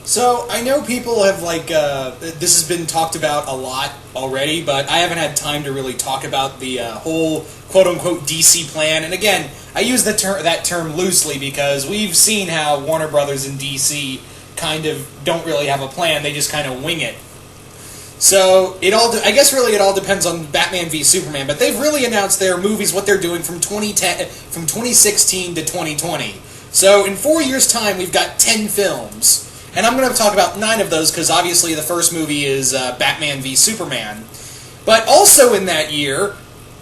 So, I know people have, this has been talked about a lot already, but I haven't had time to really talk about the whole quote-unquote DC plan. And again, I use that term loosely because we've seen how Warner Brothers and DC kind of don't really have a plan, they just kind of wing it. So, I guess really it all depends on Batman v Superman, but they've really announced their movies, what they're doing from 2016 to 2020. So, in 4 years' time, we've got 10 films. And I'm going to talk about 9 of those because obviously the first movie is Batman v Superman. But also in that year,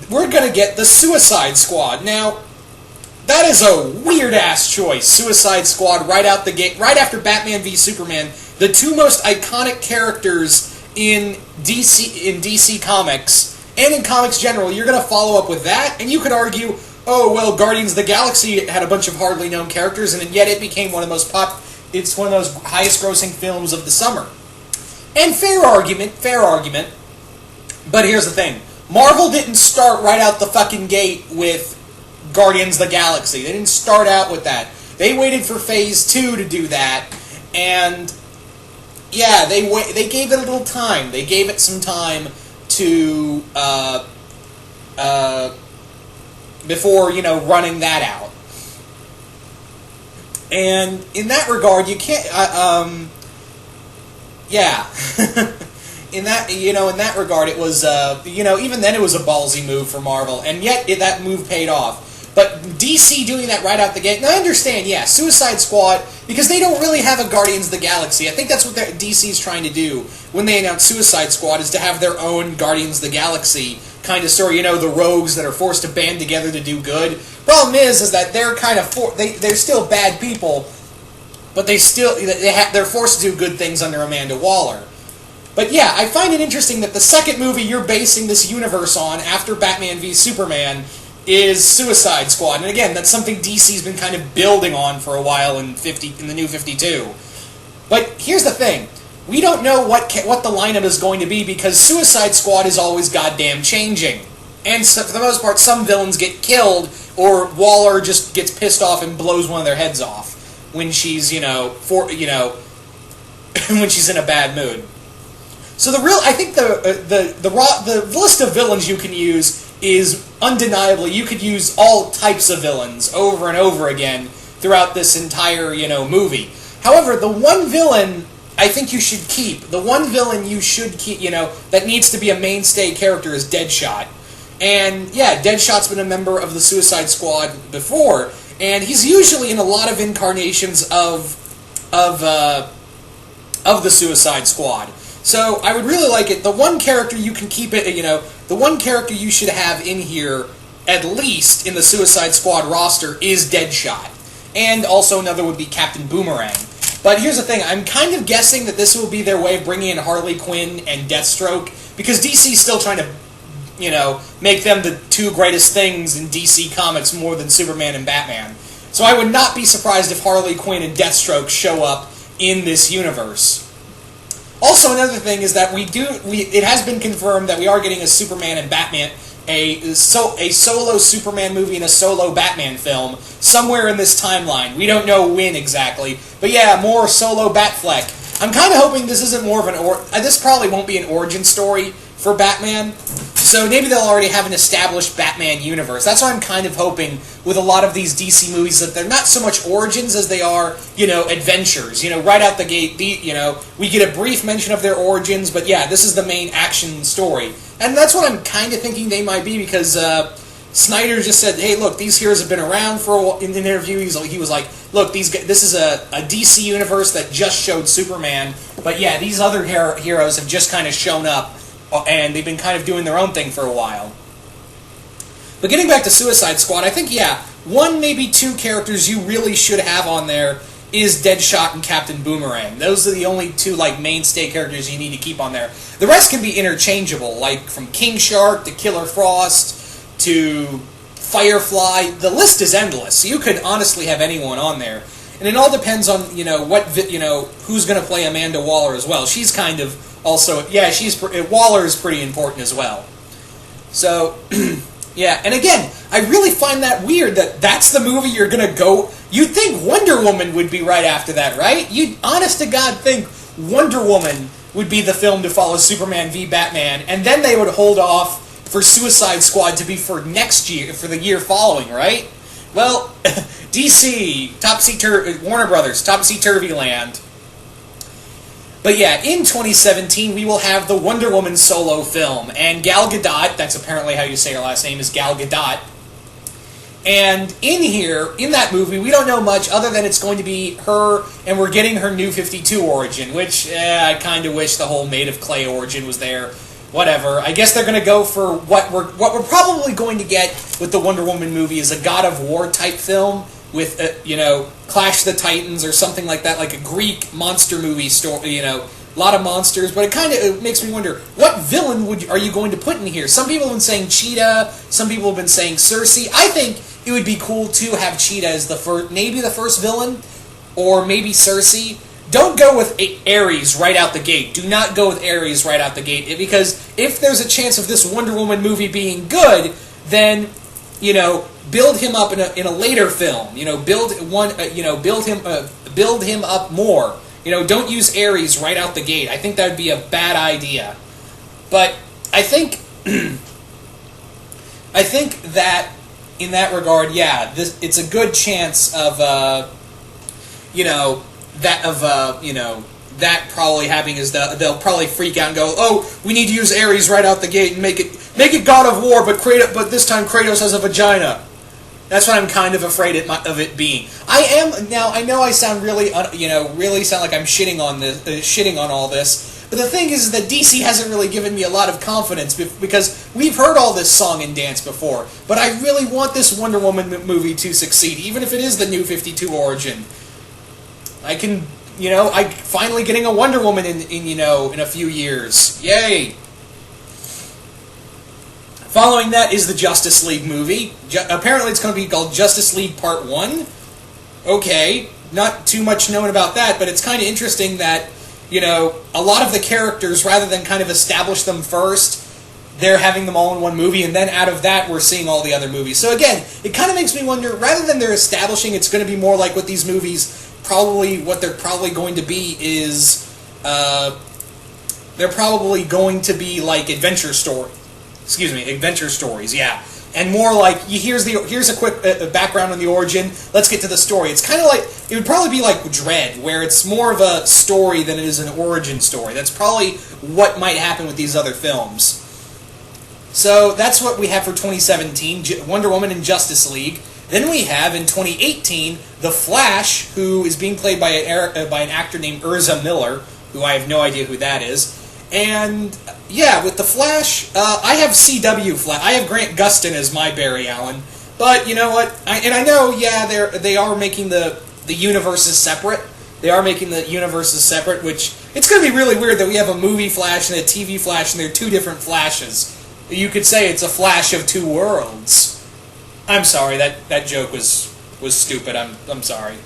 we're going to get the Suicide Squad. Now, that is a weird-ass choice. Suicide Squad right out the gate, right after Batman v Superman, the two most iconic characters in DC Comics, and in comics general. You're going to follow up with that, and you could argue, oh, well, Guardians of the Galaxy had a bunch of hardly known characters, and yet it became one of the most it's one of those highest-grossing films of the summer. And fair argument. But here's the thing. Marvel didn't start right out the fucking gate with Guardians of the Galaxy. They didn't start out with that. They waited for Phase 2 to do that, and yeah, they gave it a little time. They gave it some time to, before, running that out. And in that regard, you can't, yeah. in that regard, it was, even then it was a ballsy move for Marvel, and yet that move paid off. But DC doing that right out the gate, and I understand, yeah, Suicide Squad, because they don't really have a Guardians of the Galaxy. I think that's what DC's trying to do when they announce Suicide Squad, is to have their own Guardians of the Galaxy kind of story, the rogues that are forced to band together to do good. Problem is that they're kind of they're still bad people, but they're forced to do good things under Amanda Waller. But yeah, I find it interesting that the second movie you're basing this universe on after Batman v Superman is Suicide Squad, and again, that's something DC's been kind of building on for a while in the New 52. But here's the thing. We don't know what the lineup is going to be because Suicide Squad is always goddamn changing. And so, for the most part, some villains get killed, or Waller just gets pissed off and blows one of their heads off when she's, when she's in a bad mood. So I think the list of villains you can use is undeniably, you could use all types of villains over and over again throughout this entire, movie. However, the one villain I think you should keep, that needs to be a mainstay character is Deadshot. And yeah, Deadshot's been a member of the Suicide Squad before, and he's usually in a lot of incarnations of the Suicide Squad. So I would really like it. The one character you can keep it, the one character you should have in here, at least in the Suicide Squad roster, is Deadshot. And also another would be Captain Boomerang. But here's the thing, I'm kind of guessing that this will be their way of bringing in Harley Quinn and Deathstroke, because DC's still trying to, make them the two greatest things in DC Comics more than Superman and Batman. So I would not be surprised if Harley Quinn and Deathstroke show up in this universe. Also, another thing is that it has been confirmed that we are getting a Superman and Batman, a solo Superman movie and a solo Batman film somewhere in this timeline. We don't know when exactly, but yeah, more solo Batfleck. I'm kind of hoping this isn't more of this probably won't be an origin story for Batman, so maybe they'll already have an established Batman universe. That's what I'm kind of hoping with a lot of these DC movies, that they're not so much origins as they are, adventures. Right out the gate, we get a brief mention of their origins, but yeah, this is the main action story. And that's what I'm kind of thinking they might be, because Snyder just said, hey, look, these heroes have been around for a while. In an interview, he was like, look, this is a DC universe that just showed Superman, but yeah, these other heroes have just kind of shown up, and they've been kind of doing their own thing for a while. But getting back to Suicide Squad, I think, yeah, one, maybe two characters you really should have on there is Deadshot and Captain Boomerang. Those are the only two, mainstay characters you need to keep on there. The rest can be interchangeable, from King Shark to Killer Frost to Firefly. The list is endless. You could honestly have anyone on there. And it all depends on, who's going to play Amanda Waller as well. She's kind of also, yeah, Waller is pretty important as well. So, Yeah, and again, I really find that weird that that's the movie you're gonna go. You'd think Wonder Woman would be right after that, right? You'd, honest to God, think Wonder Woman would be the film to follow Superman v Batman, and then they would hold off for Suicide Squad to be for next year, for the year following, right? Well, DC, Warner Brothers, topsy-turvy land. But yeah, in 2017, we will have the Wonder Woman solo film, and Gal Gadot, that's apparently how you say her last name, is Gal Gadot. And in that movie, we don't know much other than it's going to be her, and we're getting her New 52 origin, which I kind of wish the whole Made of Clay origin was there. Whatever. I guess they're going to go for what we're probably going to get with the Wonder Woman movie is a God of War type film with, Clash of the Titans or something like that, like a Greek monster movie story, a lot of monsters, but it makes me wonder, what villain are you going to put in here? Some people have been saying Cheetah, some people have been saying Cersei. I think it would be cool to have Cheetah as maybe the first villain, or maybe Cersei. Don't go with Ares right out the gate. Do not go with Ares right out the gate, because if there's a chance of this Wonder Woman movie being good, then, build him up in a later film. Build him up more. Don't use Ares right out the gate. I think that would be a bad idea. But I think that in that regard, yeah, it's a good chance of that probably happening is they'll probably freak out and go, oh, we need to use Ares right out the gate and make it God of War, but this time Kratos has a vagina. That's what I'm kind of afraid of it being. I know I sound really sound like I'm shitting on all this, but the thing is that DC hasn't really given me a lot of confidence because we've heard all this song and dance before, but I really want this Wonder Woman movie to succeed, even if it is the New 52 origin. I'm finally getting a Wonder Woman in a few years. Yay! Following that is the Justice League movie. Apparently it's going to be called Justice League Part 1. Okay, not too much known about that, but it's kind of interesting that, a lot of the characters, rather than kind of establish them first, they're having them all in one movie, and then out of that we're seeing all the other movies. So again, it kind of makes me wonder, rather than they're establishing, it's going to be more like what these movies what they're probably going to be is, they're probably going to be like adventure stories, yeah. And more like, here's a quick background on the origin, let's get to the story. It's kind of like, it would probably be like Dredd, where it's more of a story than it is an origin story. That's probably what might happen with these other films. So that's what we have for 2017, Wonder Woman and Justice League. Then we have, in 2018, The Flash, who is being played by an actor named Ezra Miller, who I have no idea who that is. And, yeah, with The Flash, I have CW Flash. I have Grant Gustin as my Barry Allen. But, you know what? I know, yeah, they are making the universes separate. They are making the universes separate, which, it's going to be really weird that we have a movie Flash and a TV Flash, and they're two different Flashes. You could say it's a Flash of two worlds. I'm sorry, that joke was stupid. I'm sorry.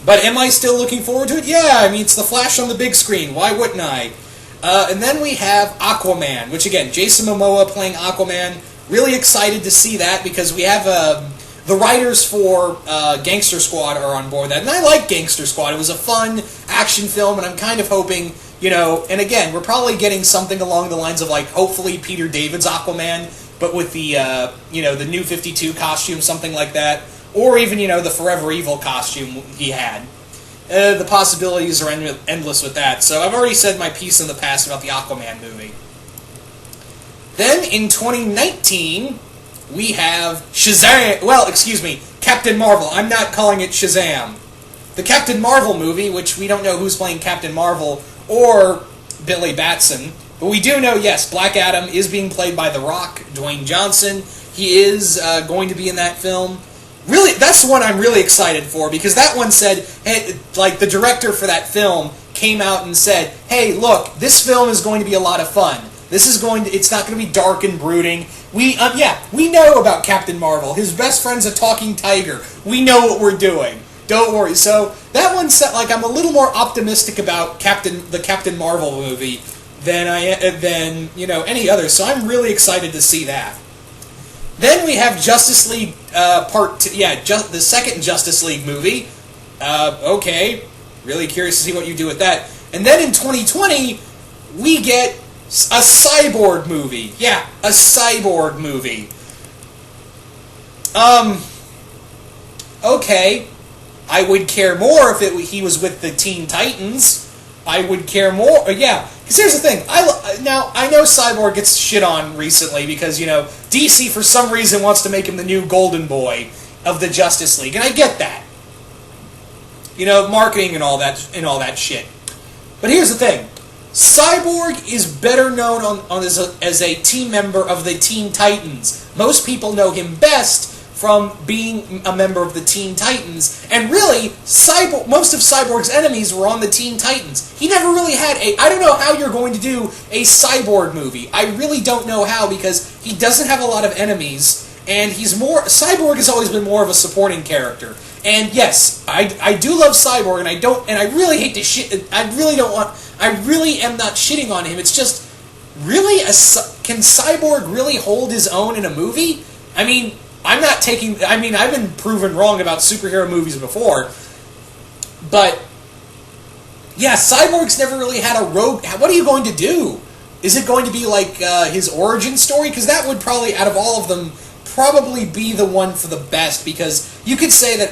But am I still looking forward to it? Yeah, I mean, it's the Flash on the big screen. Why wouldn't I? And then we have Aquaman, which again, Jason Momoa playing Aquaman. Really excited to see that because we have the writers for Gangster Squad are on board that. And I like Gangster Squad. It was a fun action film, and I'm kind of hoping, and again, we're probably getting something along the lines of, like, hopefully Peter David's Aquaman, but with the, the New 52 costume, something like that. Or even, the Forever Evil costume he had. The possibilities are endless with that. So I've already said my piece in the past about the Aquaman movie. Then, in 2019, we have Shazam. Well, excuse me, Captain Marvel. I'm not calling it Shazam. The Captain Marvel movie, which we don't know who's playing Captain Marvel, or Billy Batson. But we do know, yes, Black Adam is being played by The Rock, Dwayne Johnson. He is going to be in that film. Really, that's the one I'm really excited for, because that one said, hey, like, the director for that film came out and said, hey, look, this film is going to be a lot of fun. It's not going to be dark and brooding. We know about Captain Marvel. His best friend's a talking tiger. We know what we're doing. Don't worry. So, that one said, like, I'm a little more optimistic about the Captain Marvel movie than any other, so I'm really excited to see that. Then we have Justice League Part 2. Yeah, the second Justice League movie. Okay. Really curious to see what you do with that. And then in 2020, we get a Cyborg movie. Yeah, a Cyborg movie. Okay. I would care more if he was with the Teen Titans. I would care more. Yeah, because here's the thing. I know Cyborg gets shit on recently because, DC for some reason wants to make him the new Golden Boy of the Justice League, and I get that. Marketing and all that shit. But here's the thing. Cyborg is better known as a team member of the Teen Titans. Most people know him best from being a member of the Teen Titans, and really, most of Cyborg's enemies were on the Teen Titans. He never really had I don't know how you're going to do a Cyborg movie. I really don't know how, because he doesn't have a lot of enemies, and Cyborg has always been more of a supporting character. And yes, I do love Cyborg, and I really hate to shit. I really am not shitting on him. It's just, really, can Cyborg really hold his own in a movie? I mean, I've been proven wrong about superhero movies before, but yeah, Cyborg's never really had a rogue. What are you going to do? Is it going to be like his origin story? Because that would probably, out of all of them, probably be the one for the best. Because you could say that,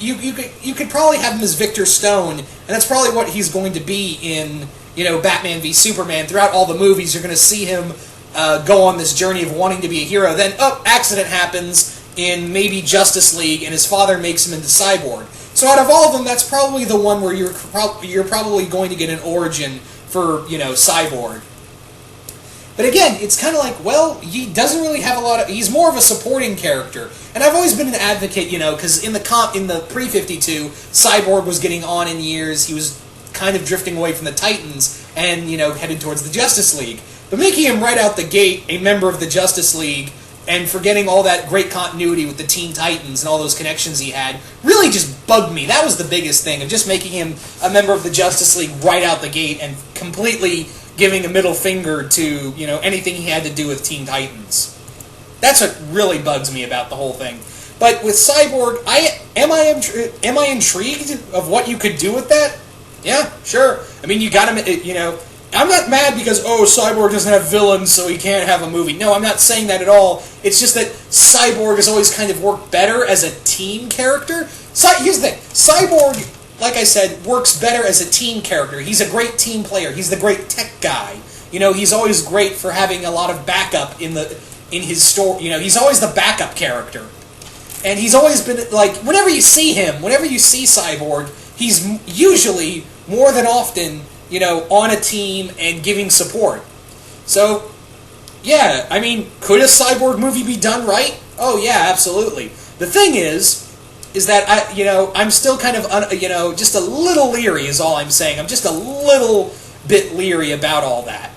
you could probably have him as Victor Stone, and that's probably what he's going to be in Batman v Superman. Throughout all the movies, you're going to see him go on this journey of wanting to be a hero. Then, accident happens in maybe Justice League, and his father makes him into Cyborg. So out of all of them, that's probably the one where you're probably going to get an origin for, Cyborg. But again, it's kind of like, well, he doesn't really have a lot of... He's more of a supporting character. And I've always been an advocate, because in the pre-52, Cyborg was getting on in years. He was kind of drifting away from the Titans and, headed towards the Justice League. But making him right out the gate a member of the Justice League and forgetting all that great continuity with the Teen Titans and all those connections he had really just bugged me. That was the biggest thing, of just making him a member of the Justice League right out the gate and completely giving a middle finger to, anything he had to do with Teen Titans. That's what really bugs me about the whole thing. But with Cyborg, am I intrigued of what you could do with that? Yeah, sure. I mean, you got him, I'm not mad because, Cyborg doesn't have villains, so he can't have a movie. No, I'm not saying that at all. It's just that Cyborg has always kind of worked better as a team character. Here's the thing. Cyborg, like I said, works better as a team character. He's a great team player. He's the great tech guy. He's always great for having a lot of backup in his story. He's always the backup character. And he's always been, like, whenever you see Cyborg, he's usually, more than often, on a team and giving support. So, yeah, I mean, could a Cyborg movie be done right? Oh, yeah, absolutely. The thing is that I'm still kind of, just a little leery is all I'm saying. I'm just a little bit leery about all that.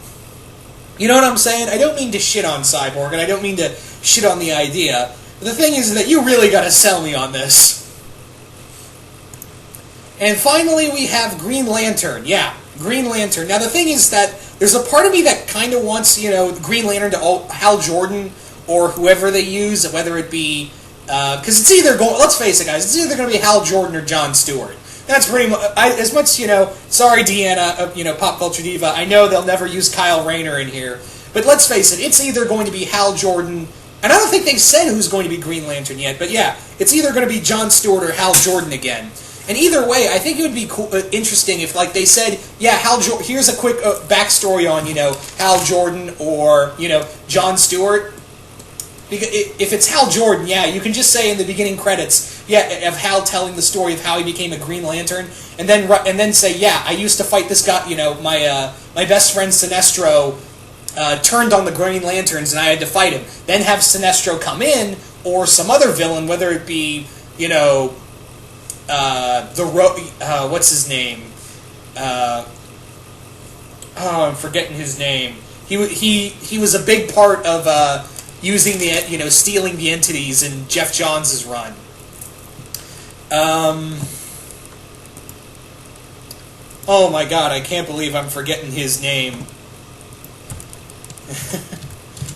You know what I'm saying? I don't mean to shit on Cyborg, and I don't mean to shit on the idea. But the thing is that you really got to sell me on this. And finally, we have Green Lantern. Yeah, Green Lantern. Now, the thing is that there's a part of me that kind of wants, Green Lantern to Hal Jordan or whoever they use, whether it be... Because it's either going... Let's face it, guys. It's either going to be Hal Jordan or John Stewart. That's pretty much... As much, Sorry, Deanna, Pop Culture Diva. I know they'll never use Kyle Rayner in here. But let's face it. It's either going to be Hal Jordan... And I don't think they've said who's going to be Green Lantern yet. But yeah, it's either going to be John Stewart or Hal Jordan again. And either way, I think it would be cool, interesting if, like, they said, yeah, here's a quick backstory on, Hal Jordan or, John Stewart. Because if it's Hal Jordan, yeah, you can just say in the beginning credits, yeah, of Hal telling the story of how he became a Green Lantern, and then say, yeah, I used to fight this guy, my best friend Sinestro turned on the Green Lanterns and I had to fight him. Then have Sinestro come in, or some other villain, whether it be, what's his name? I'm forgetting his name. He was a big part of using the stealing the entities in Jeff Johns' run. Oh my God, I can't believe I'm forgetting his name.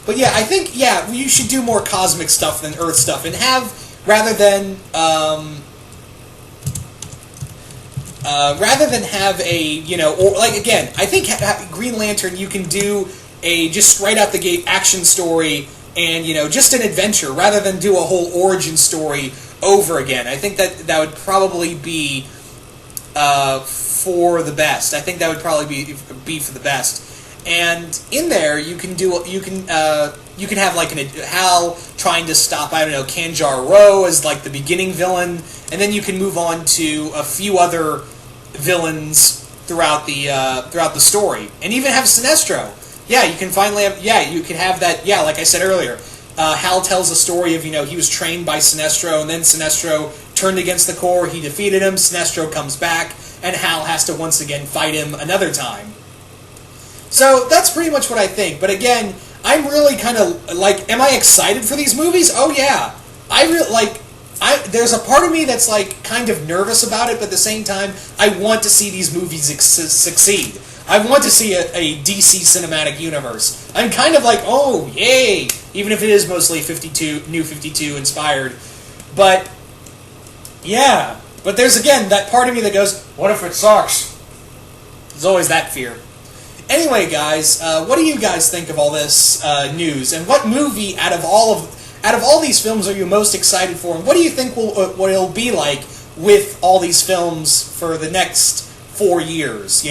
But yeah, I think you should do more cosmic stuff than Earth stuff, and have rather than have a or like again, I think Green Lantern you can do a just straight out the gate action story and just an adventure rather than do a whole origin story over again. I think that would probably be for the best. I think that would probably be for the best. And in there, you can have like Hal trying to stop Kanjar Ro as like the beginning villain, and then you can move on to a few other villains throughout the story, and even have Sinestro. Yeah, you can finally have you can have that. Yeah, like I said earlier, Hal tells a story of he was trained by Sinestro, and then Sinestro turned against the Corps. He defeated him. Sinestro comes back, and Hal has to once again fight him another time. So that's pretty much what I think. But again, I'm really kind of like, am I excited for these movies? Oh yeah, there's a part of me that's like kind of nervous about it, but at the same time, I want to see these movies succeed. I want to see a DC cinematic universe. I'm kind of like, oh yay, even if it is mostly New 52 inspired. But yeah, but there's again that part of me that goes, what if it sucks? There's always that fear. Anyway, guys, what do you guys think of all this news? And what movie out of all these films are you most excited for? And what do you think what it'll be like with all these films for the next 4 years?